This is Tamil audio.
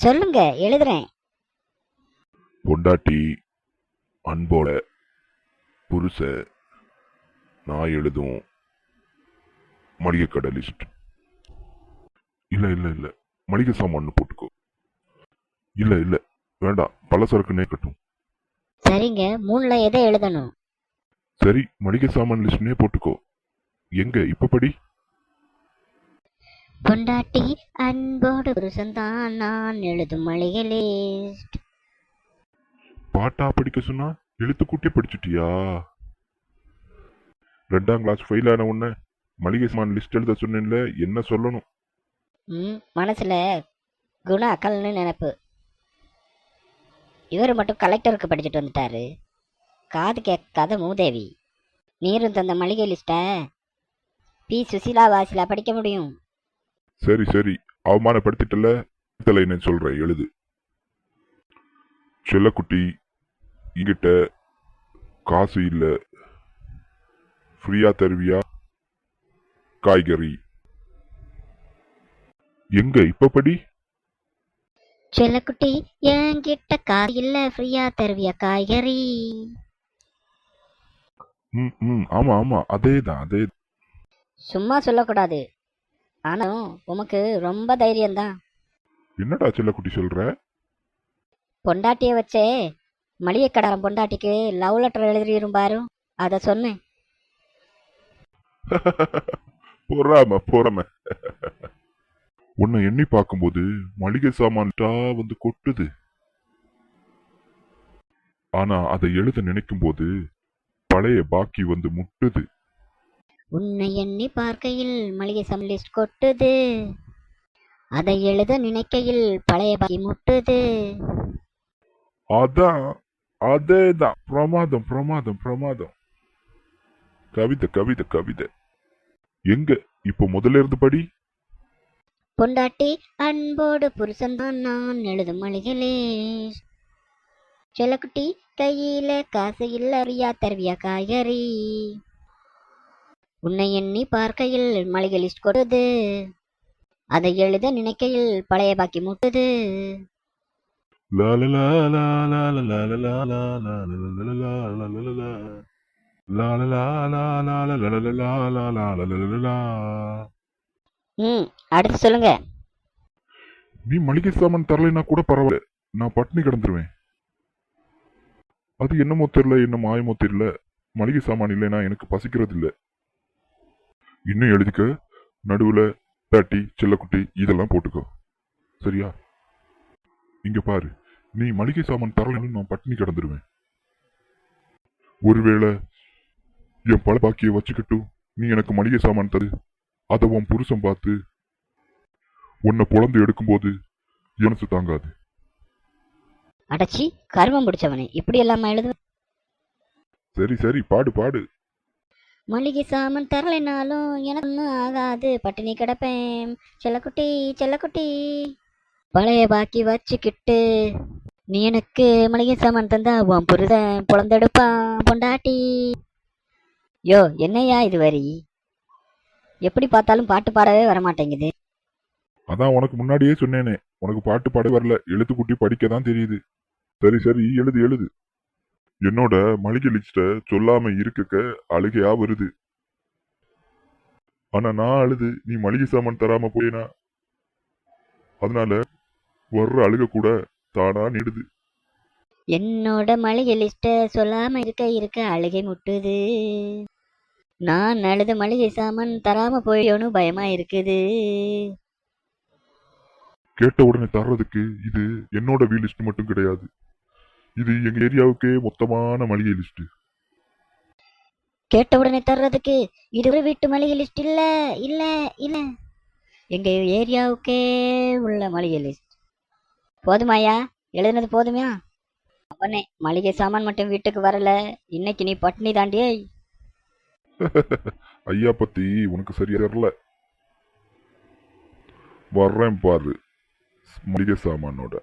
சொல்லுங்க, எழுதுறேன். பொண்டாட்டி, அன்போட புருஷ, நான் எழுதும் மளிகை கடை லிஸ்ட். இல்ல இல்ல இல்ல, மளிகை சாமான் போட்டுக்கோ. இல்ல இல்ல, வேண்டாம், பலசரக்கு நேக்கட்டும். சரிங்க, 3ல எதை எழுதணும்? சரி, மளிகை சாமான் லிஸ்ட்னே போட்டுக்கோ. எங்க இப்ப படி. பொண்டாட்டி அன்போடு புருஷன்தான் நான் எழுதும் மளிகை லிஸ்ட். பாட்டா படிக்க சொன்னா எழுத்து கூட்டி படிச்சுட்டியா? 2ஆம் கிளாஸ் ஃபெயில் ஆன உடனே மளிகை சாமான் லிஸ்ட் எழுத சொன்னேன்ல, என்ன சொல்லணும்? மனசுல குண அக்கல்னு நினைப்பு. இவர் மட்டும் கலெக்டருக்கு படிச்சுட்டு வந்துட்டாரு. காது கேட்காத மூதேவி. நீரும் தந்த மளிகை லிஸ்ட பி சுசிலா வாசிலா படிக்க முடியும்? சரி சரி, அவமானப்படுத்திட்டல, என்ன சொல்றேன், எழுது. செல்லக்குட்டி, இங்கிட்ட காசு இல்ல, ஃப்ரீயா தருவியா காய்கறி? எங்க இப்ப படி. செல்லக்குட்டி, என்கிட்ட காசு இல்ல, ஃப்ரீயா தருவியா காய்கறி? ஆமா ஆமா, அதேதான் அதே. சும்மா சொல்லக்கூடாது. ஆனாலும் உமக்கு ரொம்ப தைரியம்தான். என்னடா செல்லக்குட்டி சொல்ற? பொண்டாட்டிய வச்சே மளிகை கடாரம் பொண்டாட்டிக்கு லவ் லெட்டர் எழுதிரும் பாரு, அத சொன்னேன். பொறாம பொறாம. உன்னை எண்ணி பார்க்கும்போது மளிகை சாமான்டா வந்து கொட்டுது. ஆனா அதை எழுத நினைக்கும் போது பழைய பாக்கி வந்து முட்டுது. உன்னை எண்ணி பார்க்கையில் மளிகை சாமான் லிஸ்ட் கொட்டுது, அதை எழுத நினைக்கையில் பழைய பாக்கி முட்டுது. அதான், அதேதான், பிரமாதம் பிரமாதம் பிரமாதம். கவிதை கவிதை கவிதை. எங்க இப்ப முதல்ல இருந்து படி. பொண்டாட்டி அன்போடு புருஷன்தான் நான் எழுதும் மளிகை லிஸ்ட். செல்லக்குட்டி, கையில காசு இல்ல, ஃப்ரீயா தருவியா காய்கறி? உன்னை எண்ணி பார்க்கையில் மளிகை லிஸ்ட் கொடுது, அதை எழுத நினைக்கையில் பழைய பாக்கி முட்டுது. அடுத்து சொல்லுங்க. நீ மளிகை சாமான் தரலைன்னா கூட பரவாயில்ல, நான் பட்னி கிடந்துருவேன். அது என்னமோ தெரியல, என்ன மாயமோ தெரியல, மளிகை சாமான் இல்லைன்னா எனக்கு பசிக்கிறது இல்லை. இன்னும் எழுதிக்க, நடுவுல பேட்டி செல்லக்குட்டி இதெல்லாம் போட்டுக்கோ, சரியா? இங்க பாரு, நீ மளிகை சாமான் தரலன்னு நான் பட்டினி கிடந்துருவேன். ஒருவேளை என் பல பாக்கிய வச்சுக்கிட்டும் நீ எனக்கு மளிகை சாமான் தரு, அதை உன் புருஷன் பார்த்து உன்னை பொழந்து எடுக்கும்போது எனசு தாங்காது. அடச்சி, கருமம் பிடிச்சவனே, இப்படி எல்லாம் எழுது. சரி சரி, பாடு பாடு. மளிகை சாமான் தரலைனாலும் எனக்கு ஒன்றும் ஆகாது, பட்டினி கிடப்பேன். செல்லக்குட்டி செல்லக்குட்டி, பழைய பாக்கி வச்சுக்கிட்டு நீ எனக்கு மளிகை சாமான் தந்தா உன் புருஷன் பொழந்தெடுப்பான் பொண்டாட்டி. யோ, என்னையா இது வரி? எப்படி பார்த்தாலும் பாட்டு பாடவே வரமாட்டேங்குது. அதான் உனக்கு முன்னாடியே சொன்னேனே, உனக்கு பாட்டு பாட வரல, எழுத்துக்குட்டி படிக்க தான் தெரியுது. சரி சரி, எழுது எழுது. என்னோட மளிகை லிஸ்ட சொல்லாம இருக்க அழுகையா வருது. ஆனா நான் அழுது நீ மளிகை சாமான் தராம போயினா, அதனால வர்ற அழுக கூட தானா நிடுது. என்னோட மளிகை லிஸ்ட சொல்லாம இருக்க அழுகை முட்டுது. நான் அழுத மளிகை சாமான் தராம போயோன்னு பயமா இருக்குது. கேட்ட உடனே தர்றதுக்கு இது என்னோட வீ லிஸ்ட் மட்டும் கிடையாது, இது எங்க ஏரியாவுக்கே மொத்தமான மளிகை லிஸ்ட். கேட்ட உடனே தர்றதுக்கு இது ஒரு வீட்டு மளிகை லிஸ்ட் இல்ல இல்ல இல்ல, எங்க ஏரியாவுக்கே உள்ள மளிகை லிஸ்ட். போதுமாயா? எழுதுனது போதுமா? அவனே மளிகை சாமான் மட்டும் வீட்டுக்கு வரல, இன்னைக்கு நீ பட்னி தாண்டியே. ஐயா பத்தி உனக்கு சரியா தெரியல. வர்றேன் பாரு மளிகை சாமானோட.